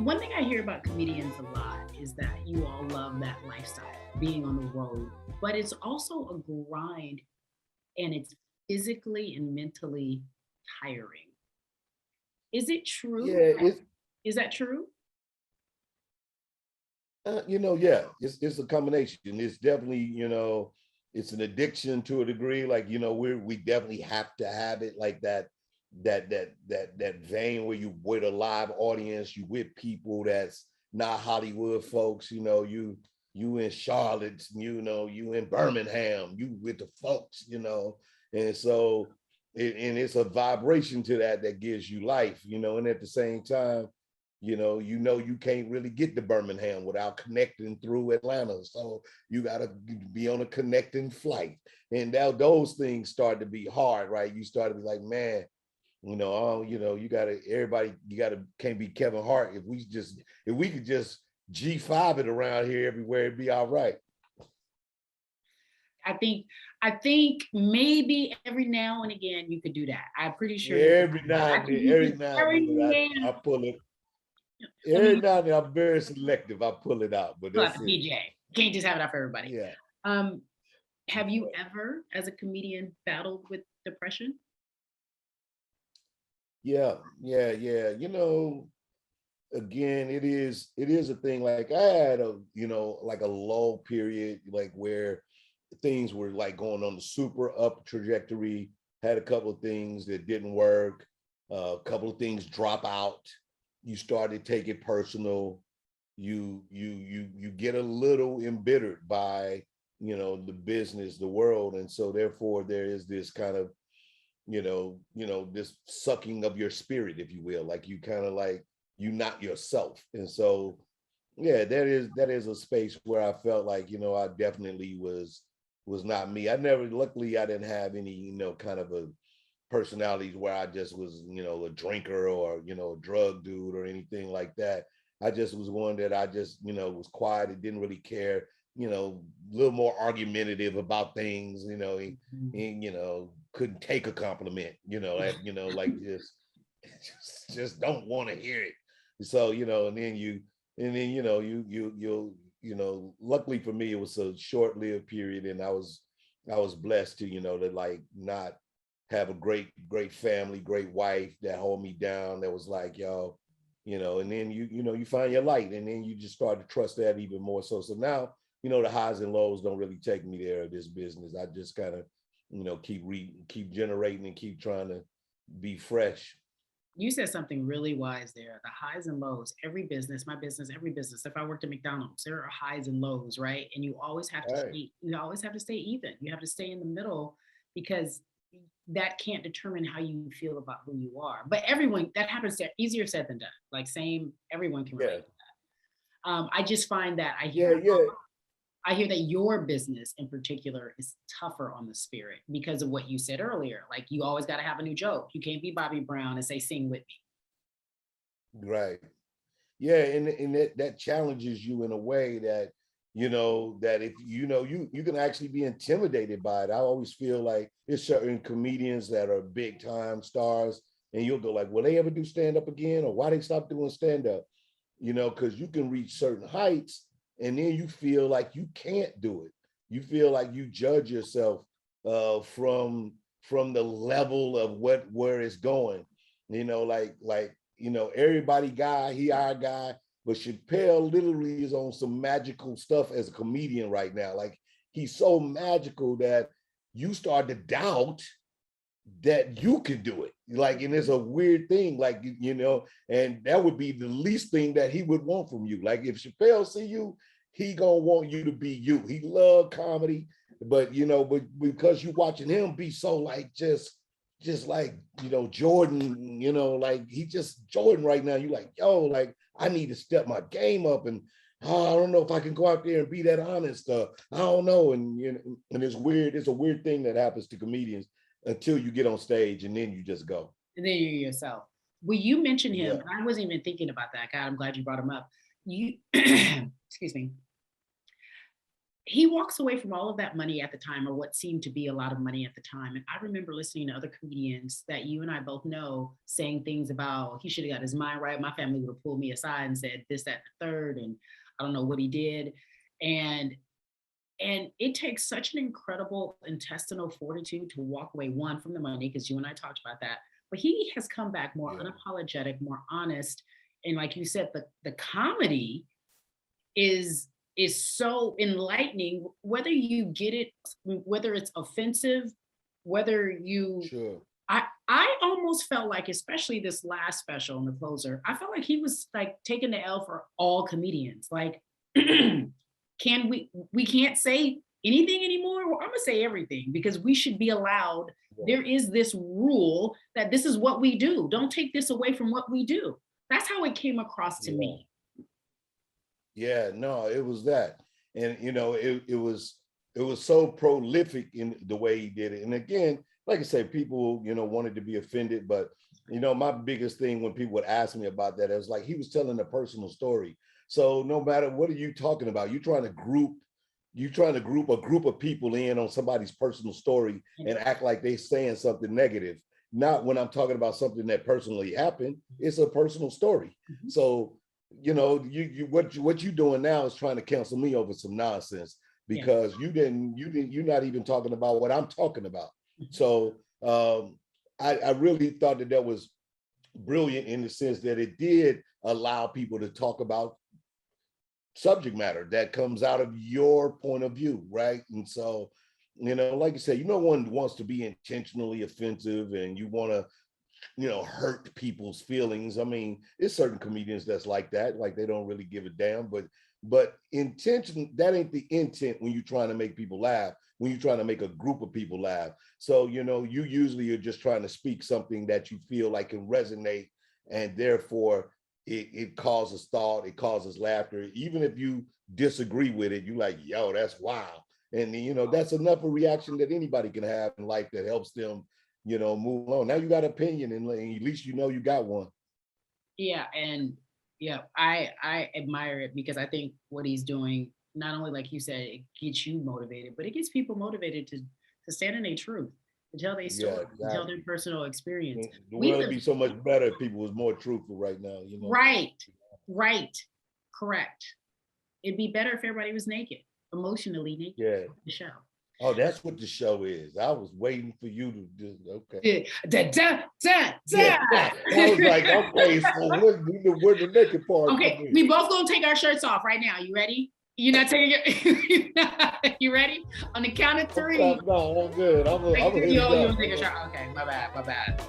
One thing I hear about comedians a lot is that you all love that lifestyle, being on the road, but it's also a grind and it's physically and mentally tiring. Is it true? Yeah, it's Is that true? yeah, it's a combination. It's definitely, it's an addiction to a degree. Like, we definitely have to have it like that vein where you with a live audience, you with people that's not Hollywood folks, you in Charlotte, you in Birmingham, you with the folks, and so and it's a vibration to that gives you life, and at the same time, you can't really get to Birmingham without connecting through Atlanta. So you got to be on a connecting flight. And now those things start to be hard, right? You start to be like, man, you gotta everybody, can't be Kevin Hart. If we could just G5 it around here everywhere, it'd be all right. I think I think maybe every now and again you could do that. I'm pretty sure you Every now I and then, think you every could now and every then I now. pull it. I Every mean, now and then I'm very selective. I pull it out, but pull out that's the it. PJ. Can't just have it out for everybody. Yeah. Um, have you ever, as a comedian, battled with depression? Yeah. Again, it is a thing. Like I had like a low period, like where things were like going on the super up trajectory, had a couple of things that didn't work, a couple of things drop out, you start to take it personal, you get a little embittered by the business, the world, and so therefore there is this kind of this sucking of your spirit, if you will, like you kind of like you not yourself. And so yeah, that is a space where I felt like I definitely was not me. I never, luckily I didn't have any kind of a personalities where I just was a drinker or a drug dude or anything like that. I just was one that I just was quiet and didn't really care, a little more argumentative about things, and couldn't take a compliment, like just don't want to hear it. So and then luckily for me it was a short-lived period, and I was blessed to to like not have a great family, great wife that hold me down, that was like, yo, and then you find your light, and then you just start to trust that even more. So now the highs and lows don't really take me there, this business. I just kind of keep generating and keep trying to be fresh. You said something really wise there. The highs and lows. Every business, my business, every business. If I worked at McDonald's, there are highs and lows, right? And you always have to All right. stay. You always have to stay even. You have to stay in the middle because that can't determine how you feel about who you are. But everyone, that happens to easier said than done. Like same, everyone can Yeah. relate. I just find that Yeah. I hear that your business in particular is tougher on the spirit because of what you said earlier. Like you always got to have a new joke. You can't be Bobby Brown and say sing with Right. Yeah, and that challenges you in a way that that if you can actually be intimidated by it. I always feel like there's certain comedians that are big time stars, and you'll go like, will they ever do stand up again, or why they stop doing stand up? Because you can reach certain heights, and then you feel like you can't do it. You feel like you judge yourself from the level of where it's going. Everybody guy, he our guy, but Chappelle literally is on some magical stuff as a comedian right now. Like he's so magical that you start to doubt that you can do it. Like, and it's a weird thing, like, and that would be the least thing that he would want from you. Like if Chappelle see you, he gonna want you to be you. He love comedy, but because you watching him be so like just like Jordan, like he just Jordan right now. You like, yo, like I need to step my game up, and I don't know if I can go out there and be that honest. I don't know, and it's weird. It's a weird thing that happens to comedians until you get on stage, and then you just go. and then you're yourself. Well, you mentioned him, Yeah. and I wasn't even thinking about that. God, I'm glad you brought him up. You, excuse me. he walks away from all of that money at the time, or what seemed to be a lot of money at the time. And I remember listening to other comedians that you and I both know saying things about he should have got his mind right. My family would have pulled me aside and said this, that, and the third, and I don't know what he did. And it takes such an incredible intestinal fortitude to walk away, one, from the money, because you and I talked about that. But he has come back more unapologetic, more honest. And like you said, the comedy is so enlightening, whether you get it, whether it's offensive, whether you Sure. I almost felt like, especially this last special in the closer, I felt like he was like taking the L for all comedians. Like, can we can't say anything anymore? Well, I'm gonna say everything because we should be allowed. There is this rule that this is what we do. Don't take this away from what we do. That's how it came across to me. Yeah, no, it was that. And it was so prolific in the way he did it. And again, like I said, people, wanted to be offended, but my biggest thing when people would ask me about that, it was like he was telling a personal story. So no matter what are you talking about, you're trying to group a group of people in on somebody's personal story and act like they're saying something negative. Not when I'm talking about something that personally happened. It's a personal story. Mm-hmm. So what you're doing now is trying to cancel me over some nonsense because you're not even talking about what I'm talking about. So I really thought that was brilliant in the sense that it did allow people to talk about subject matter that comes out of your point of view, right? And so, like you said, no one wants to be intentionally offensive and you want to hurt people's feelings. I mean, it's certain comedians that's like that, like they don't really give a damn, but intention, that ain't the intent when you're trying to make people laugh, when you're trying to make a group of people laugh. So, you usually are just trying to speak something that you feel like can resonate, and therefore it causes thought, it causes laughter. Even if you disagree with it, you're like, yo, that's wild. And that's enough a reaction that anybody can have in life that helps them move on. Now you got an opinion, and at least you got one. Yeah, and I admire it because I think what he's doing, not only like you said, it gets you motivated, but it gets people motivated to stand in their truth, to tell their story, to tell their personal experience. The world would be so much better if people was more truthful right now. Right, correct. It'd be better if everybody was naked, emotionally naked. Yeah. The show. Oh, that's what the show is. I was waiting for you to do. Okay. Yeah. I was like, okay, so where the naked part? Okay, we both gonna take our shirts off right now. You ready? You're not taking it. You ready? On the count of three. No, I'm good. I'm you take a shot. Okay, my bad.